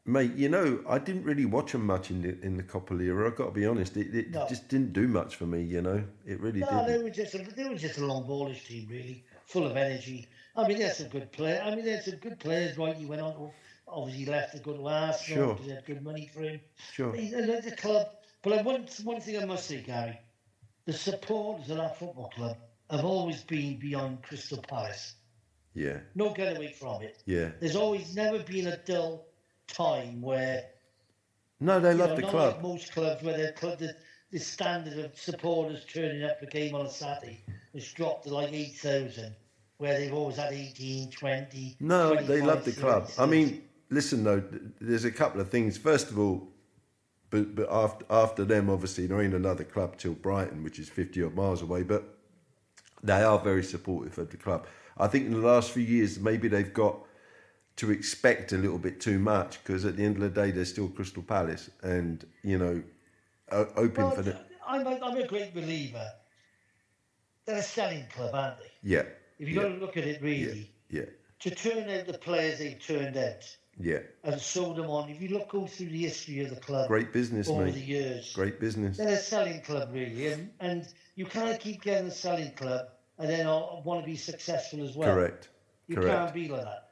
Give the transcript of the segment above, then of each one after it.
Mate, you know, I didn't really watch them much in the Coppell era. I've got to be honest. It No, just didn't do much for me, you know. It really no, didn't. they were just a long ballish team, really, full of energy. I mean, there's some good players. I mean, there's some good players, right? He went on to, obviously left to go to Arsenal Sure, because they had good money for him. sure. But he's the club. But one thing I must say, Gary, the supporters of that football club have always been beyond Crystal Palace. Yeah, No get away from it. yeah. There's always never been a dull time where, No, they you love know, the not like club. most clubs where the standard of supporters turning up for a game on a Saturday has dropped to like 8,000, where they've always had 18, 20, No, they 25, love the 30, club. I 30. mean, listen though, there's a couple of things. First of all, but after them, obviously, there ain't another club till Brighton, which is 50 odd miles away. But they are very supportive of the club. I think in the last few years, maybe they've got to expect a little bit too much because at the end of the day, they're still Crystal Palace, and you know, open Well, for the I'm a great believer. They're a selling club, aren't they? yeah, If you yeah, got to look at it yeah, really, yeah, to turn out the players they've turned out yeah. and sold them on. If you go through the history of the club Great business, over mate. the years, Great business. they're a selling club really, and you can't keep getting a selling club and then want to be successful as well. Correct. You Correct. can't be like that.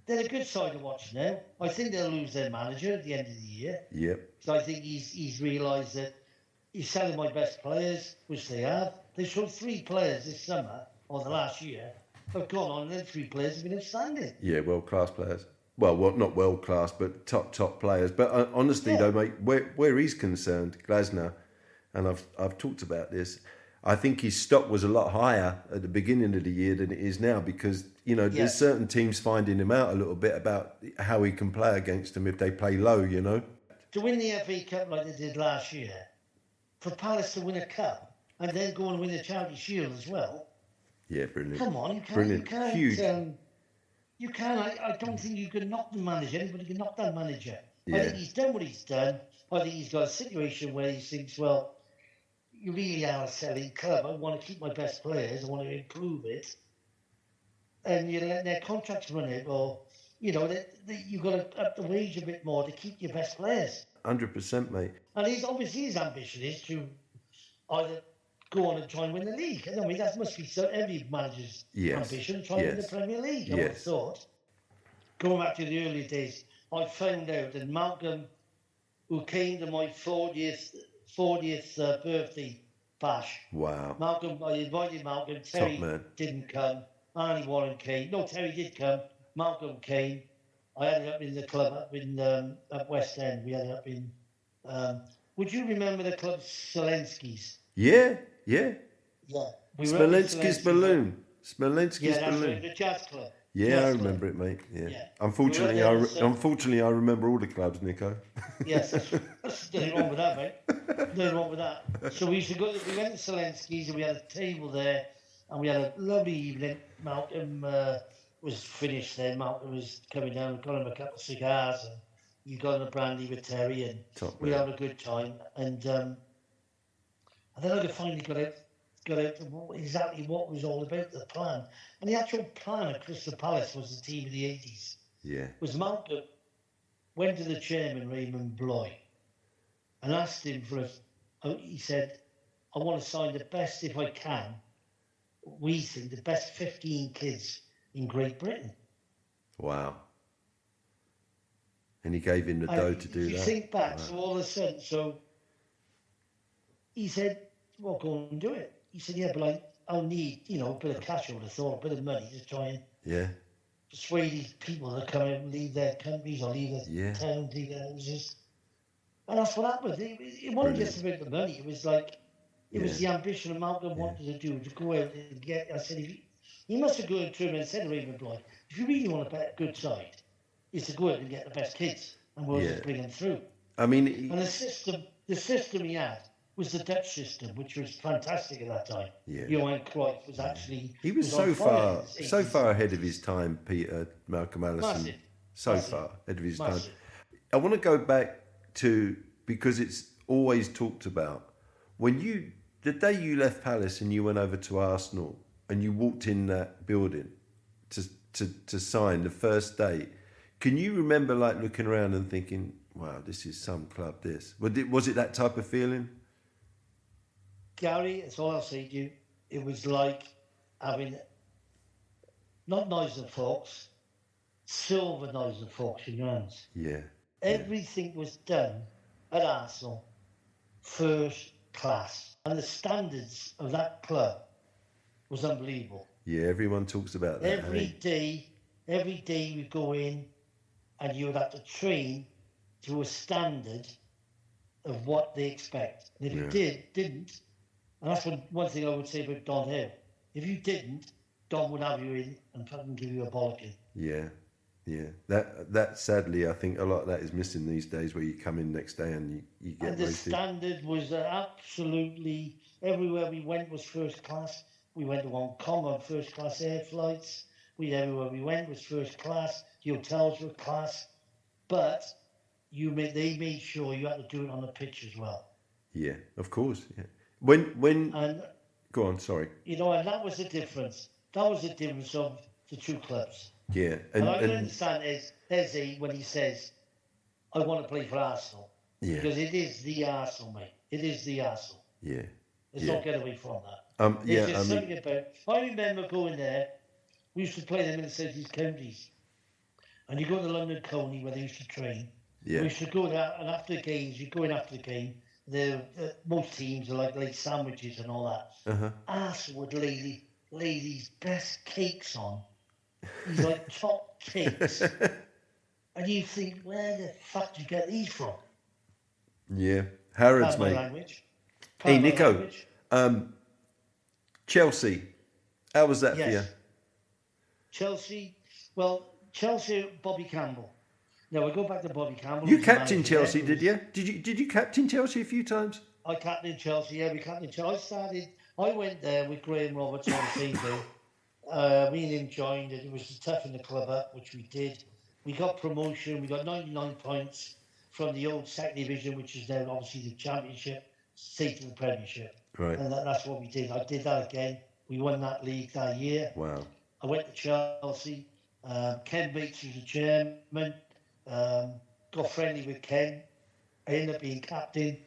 They're a good side to watch now. I think they'll lose their manager at the end of the year. Yep. So I think he's realised that he's selling my best players, which they have. They showed 3 players this summer, or the last year, have gone on, and then 3 players have been outstanding. Yeah, world class players. Well, not world class, but top players. But honestly, Yeah. though, mate, where he's concerned, Glasner, and I've talked about this. I think his stock was a lot higher at the beginning of the year than it is now because you know Yeah. there's certain teams finding him out a little bit about how he can play against them if they play low. You know. To win the FA Cup like they did last year, for Palace to win a cup and then go and win the Charity Shield as well. Yeah, brilliant. Come on, you can't. Brilliant. You can't. Huge. You can. I don't think you can knock the manager. Anybody can knock that manager. I Yeah. think he's done what he's done. I think he's got a situation where he thinks, well, you really are a selling club. I want to keep my best players. I want to improve it. And you're letting their contracts run out, or you know, you've got to up the wage a bit more to keep your best players. 100%, mate. And he's obviously his ambition is to either go on and try and win the league. I mean, that must be every manager's Yes. ambition, try and win the Yes. Premier League, I would have Yes. thought. Going back to the early days, I found out that Malcolm, who came to my 40th birthday bash, Wow. Malcolm, I invited Malcolm, Top Terry man. didn't come, Arnie Warren came, no, Terry did come, Malcolm came, I ended up in the club up in at West End, we ended up in, would you remember the club Zelensky's? Yeah. Yeah. Yeah. We were up in Smolensky's Zelensky's. Balloon. Smolensky's Yeah, that's Balloon. right, the jazz club. Yeah, Jazz I club. remember it, mate. Yeah. Yeah. Unfortunately, We were there, unfortunately, I remember all the clubs, Nico. Yes, there's nothing wrong with that, mate. Nothing wrong with that. So we used to go. We went to Zelensky's and we had a table there, and we had a lovely evening. Malcolm was finished then. Malcolm was coming down, got him a couple of cigars, and you got him a brandy with Terry, and Top we man. had a good time. And then I finally got out exactly what was all about the plan. And the actual plan of Crystal Palace was the team of the 80s. Yeah. Was Malcolm went to the chairman, Raymond Bloy, and asked him he said, I want to sign the best, if I can, we think the best 15 kids in Great Britain. Wow. And he gave him the dough to do if you that. think back, Wow. so all of a sudden, so he said, well, go and do it. He said, yeah, but I'll need, a bit of cash, I would have thought, a bit of money to try and Yeah. persuade these people to come out and leave their countries or leave their towns, leave their houses. And that's what happened. It wasn't just about the money. It was like, it was the ambition of Malcolm wanted to do, to go out and get, I said, he must have gone to him and said to Raymond Bloy, if you really want a good side, is to go out and get the best kids and we'll just bring them through. I mean, and the system he had was the Dutch system, which was fantastic at that time. Yeah. Johan Cruyff was actually... he was so far ahead of his time, Peter, Malcolm Allison. Massive. So Massive. far ahead of his Massive. time. I want to go back to, because it's always talked about, the day you left Palace and you went over to Arsenal and you walked in that building to sign the first day, Can you remember like looking around and thinking, wow, this is some club, this? Was it that type of feeling? Gary, it's all I'll say to you. It was like having, not knives and forks, silver knives and forks in your hands. Yeah. Everything was done at Arsenal first class. And the standards of that club was unbelievable. Yeah, everyone talks about that. Every day you go in and you would have to train to a standard of what they expect. And if you didn't, and that's one thing I would say about Don Hill, if you didn't, Don would have you in and fucking give you a bollocking. Yeah. That sadly, I think a lot of that is missing these days, where you come in next day and you get. And the standard was absolutely everywhere we went was first class. We went to Hong Kong on first class air flights. Everywhere we went was first class. The hotels were class, but they made sure you had to do it on the pitch as well. Yeah, of course. Yeah. When go on, sorry. And that was the difference. That was the difference of the two clubs. Yeah, and I can understand Eze when he says, "I want to play for Arsenal." Yeah. Because it is the Arsenal, mate. It is the Arsenal. Yeah. Let's not get away from that. There's just something about. I remember going there. We used to play them in the South East counties, and you go to London Coney where they used to train. Yeah. We used to go there, and after the games, you go in after the game. Most teams are like late sandwiches and all that. Arsenal would lay these best cakes on. These like top cakes, and you think, where the fuck do you get these from? Yeah, Harrods, mate. Language. Hey, Nico. Chelsea. How was that for you? Chelsea. Well, Chelsea. Bobby Campbell. Now we go back to Bobby Campbell. You captained Chelsea, did you? Did you captain Chelsea a few times? I captained Chelsea. Yeah, we captained Chelsea. I went there with Graham Roberts on the team. Me and him joined it. It was to toughen the club up, which we did. We got promotion. We got 99 points from the old second division, which is now obviously the championship, straight to the Premiership. Right. And that's what we did. I did that again. We won that league that year. Wow. I went to Chelsea. Ken Bates was the chairman. Got friendly with Ken. I ended up being captain.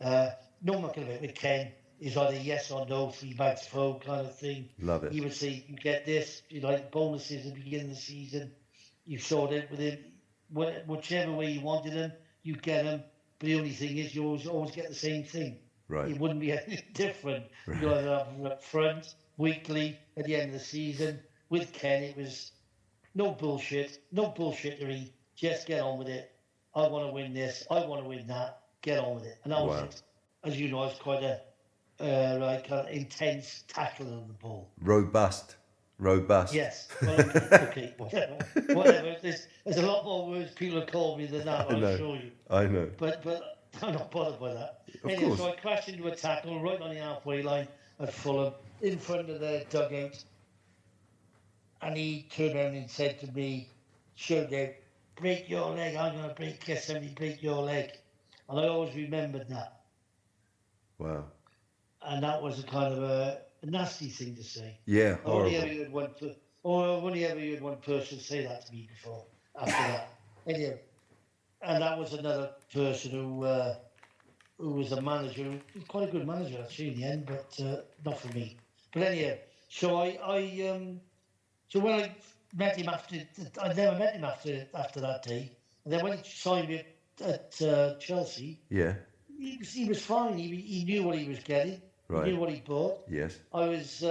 No mucking about with Ken. Is either yes or no, 3 bags full kind of thing. Love it. He would say, you get this, bonuses at the beginning of the season. You sort it with him. Whichever way you wanted them, you get them. But the only thing is, you always get the same thing. Right. It wouldn't be anything different. Right. You either have them up front, weekly, at the end of the season. With Ken, it was no bullshit, no bullshittery. Just get on with it. I want to win this. I want to win that. Get on with it. And that was it. As you know, I was quite a intense tackler of the ball. Robust. Yes. Well, okay. Whatever. There's a lot more words people have called me than that. I'll show you. I know. But I'm not bothered by that. Of course. So I crashed into a tackle right on the halfway line at Fulham, in front of their dugout, and he turned around and said to me, "Showed out, break your leg. I'm going to get somebody break your leg." And I always remembered that. Wow. And that was a kind of a nasty thing to say. Yeah, I've only ever heard one person say that to me before, after that. Anyway, and that was another person who was a manager, quite a good manager actually in the end, but not for me. But anyway, so so when I met him I never met him after that day. And then when he signed me at Chelsea, he was fine. He knew what he was getting. Right. He knew what he bought. Yes. I was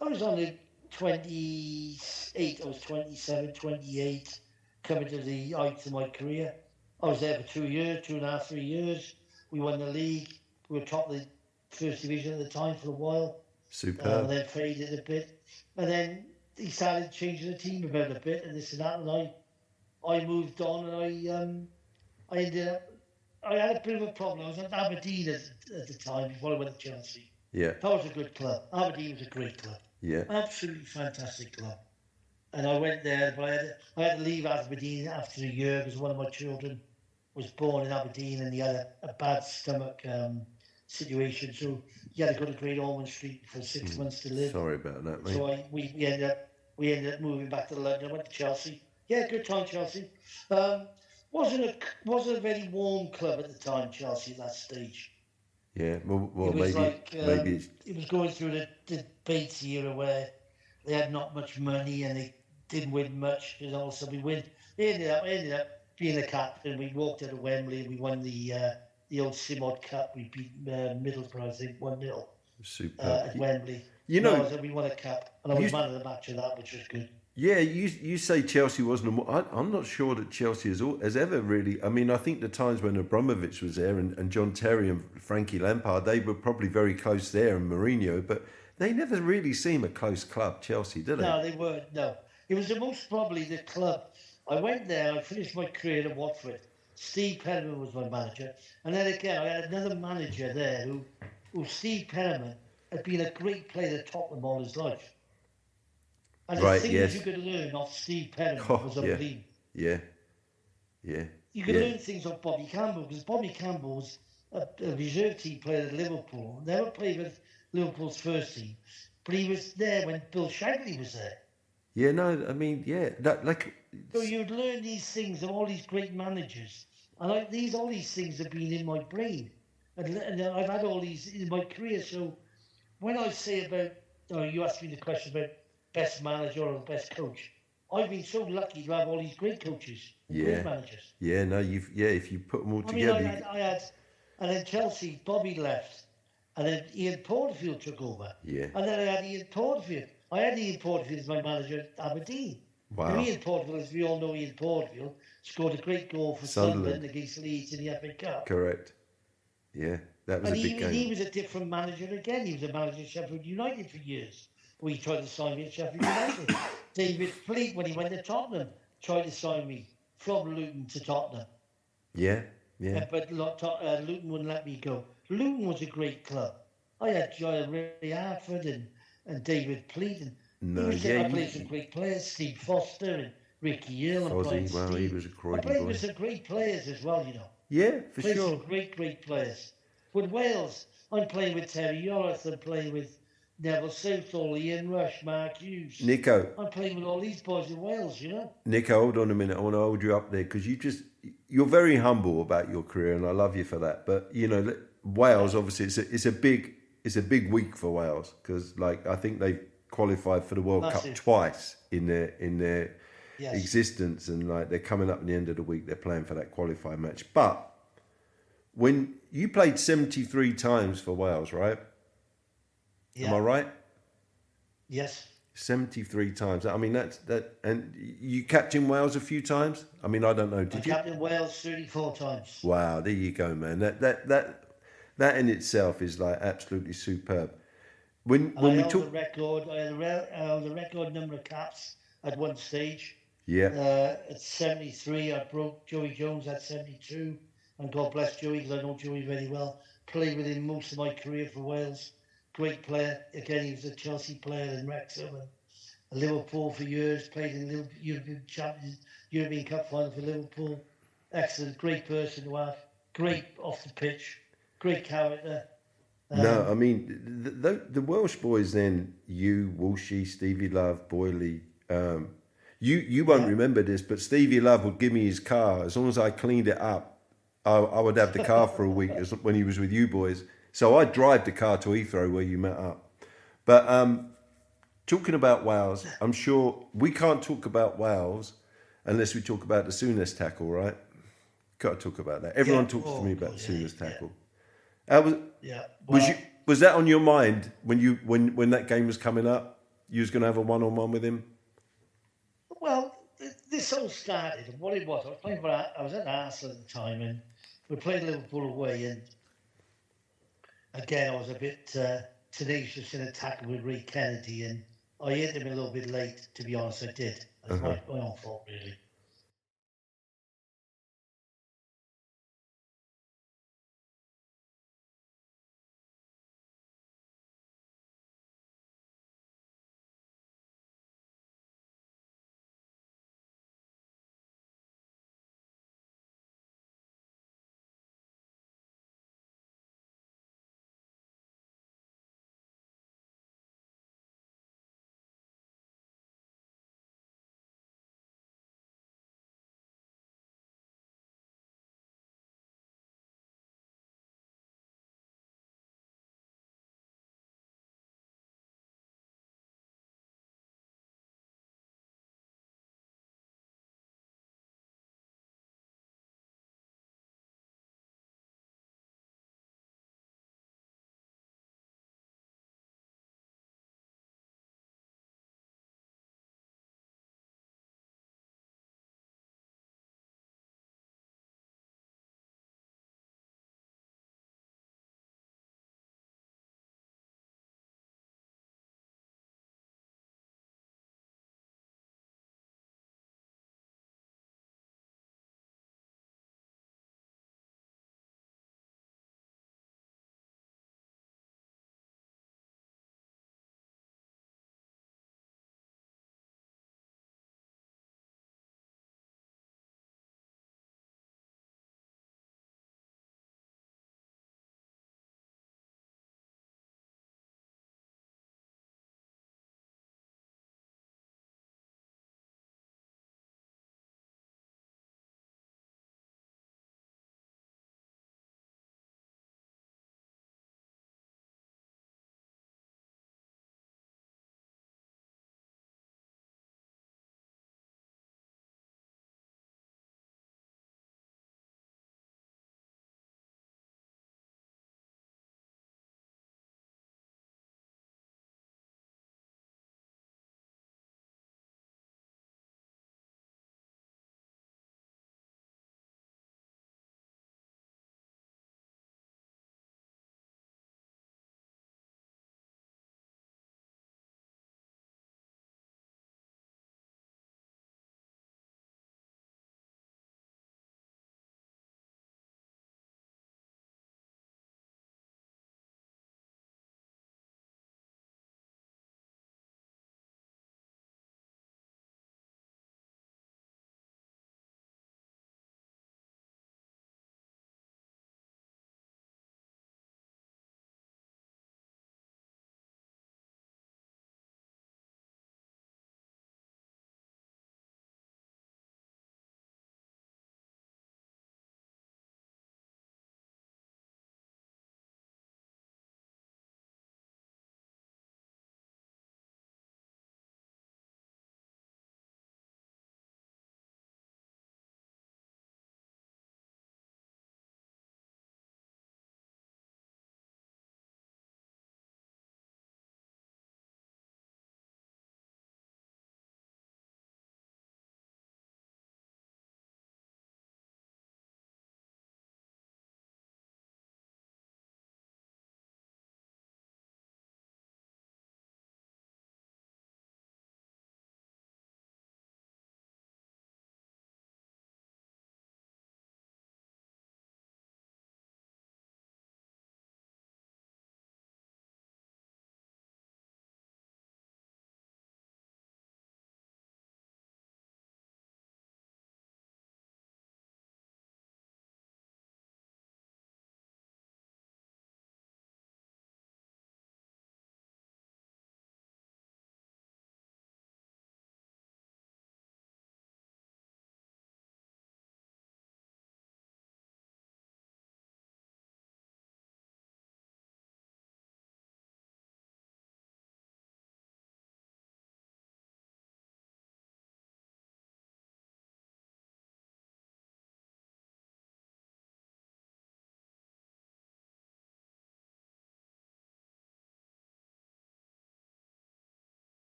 only 28. I was 27, 28, coming to the height of my career. I was there for 2 years, 2.5, 3 years. We won the league. We were top of the first division at the time for a while. Superb. And then faded a bit. And then he started changing the team about a bit and this and that. And I moved on and I ended up. I had a bit of a problem. I was at Aberdeen at the time before I went to Chelsea. Yeah. That was a good club. Aberdeen was a great club. Yeah. Absolutely fantastic club. And I went there, but I had to leave Aberdeen after a year because one of my children was born in Aberdeen and he had a bad stomach situation. So he had to go to Great Ormond Street for 6 months to live. Sorry about that, mate. So we ended up moving back to London. I went to Chelsea. Yeah, good time, Chelsea. Wasn't a very warm club at the time, Chelsea, at that stage. Yeah, well It was maybe like it's it was going through the Bates era where they had not much money and they didn't win much. And also they ended up being the captain. We walked out of Wembley and we won the old Simod Cup. We beat Middlesbrough, I think, 1-0 superb. at Wembley. You No, know, we won a cup, and I was man of the match of that, which was good. yeah, you say Chelsea wasn't. I'm not sure that Chelsea has ever really. I mean, I think the times when Abramovich was there and John Terry and Frankie Lampard, they were probably very close there, and Mourinho, but they never really seem a close club, Chelsea, did they? No, they weren't. No, it was the most probably the club. I went there. I finished my career at Watford. Steve Perriman was my manager, and then again I had another manager there who Steve Perriman had been a great player at Tottenham all his life. And the things you could learn off Steve Perriman was unbelievable. Yeah. You could learn things off Bobby Campbell, because Bobby Campbell was a reserve team player at Liverpool. Never played with Liverpool's first team, but he was there when Bill Shankly was there. Yeah, no, I mean, yeah, that like. So you'd learn these things of all these great managers, and all these things have been in my brain, and I've had all these in my career. So when I say about, you asked me the question about best manager or best coach, I've been so lucky to have all these great coaches, great managers. Yeah, no, if you put them all together. I had, and then Chelsea, Bobby left, and then Ian Porterfield took over. Yeah. And then I had Ian Porterfield. I had Ian Porterfield as my manager at Aberdeen. Wow. Now, Ian Porterfield, as we all know, Ian Porterfield scored a great goal for Sunderland against Leeds in the FA Cup. Correct. Yeah, that was a big game. He was a different manager again. He was a manager at Sheffield United for years. We tried to sign me at Sheffield United. David Fleet, when he went to Tottenham, tried to sign me from Luton to Tottenham. Yeah. But Luton wouldn't let me go. Luton was a great club. I had Ray Hartford and David Pleat. I played some great players, Steve Foster and Ricky Hill. He was a Croydon boy. I played with some great players as well, you know. Yeah, for sure. Some great players. With Wales, I'm playing with Terry Yorth, I'm playing with Neville Southall, Ian Rush, Mark Hughes. Nico. I'm playing with all these boys in Wales, you know. Nico, hold on a minute. I want to hold you up there because you're very humble about your career, and I love you for that. But you know, Wales obviously it's a big week for Wales because I think they've qualified for the World Cup twice in their existence, and they're coming up at the end of the week. They're playing for that qualifying match. But when you played 73 times for Wales, right? Yeah. Am I right? Yes. 73 times. I mean, and you captained Wales a few times? I mean, I don't know. Did you? Captained Wales 34 times. Wow, there you go, man. That in itself is absolutely superb. When we took the record, I had the record number of caps at one stage. Yeah. At 73, I broke Joey Jones at 72, and God bless Joey because I know Joey very well. Played with him most of my career for Wales. Great player. Again, he was a Chelsea player in Wrexham and Liverpool for years. Played in the European Cup final for Liverpool. Excellent, great person to have. Great off the pitch. Great character. No, I mean the Welsh boys. Then you, Walshy, Stevie Love, Boyley. You won't remember this, but Stevie Love would give me his car as long as I cleaned it up. I would have the car for a week when he was with you boys. So I'd drive the car to Heathrow where you met up. But talking about Wales, I'm sure we can't talk about Wales unless we talk about the Souness tackle, right? Got to talk about that. Everyone talks to me about the Souness tackle. Was that on your mind when that game was coming up? You was going to have a one-on-one with him? Well, this all started. What it was, I was at Arsenal at the time, and we played Liverpool away, and again, I was a bit tenacious in a tackle with Ray Kennedy, and I hit him a little bit late, to be honest, I did. That's my own fault, really.